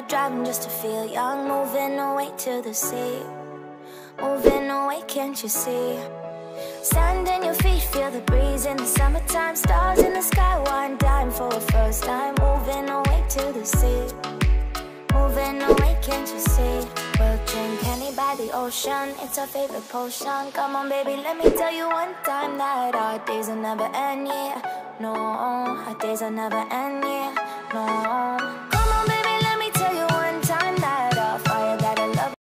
we're driving just to feel young, moving away to the sea. Moving away, can't you see? Sand in your feet, feel the breeze in the summertime. Stars in the sky, one dime for a first time. Moving away to the sea. Moving away, can't you see? We'll drink honey by the ocean, it's our favorite potion. Come on baby, let me tell you one time that our days will never end, yeah. No, our days will never end, yeah. No.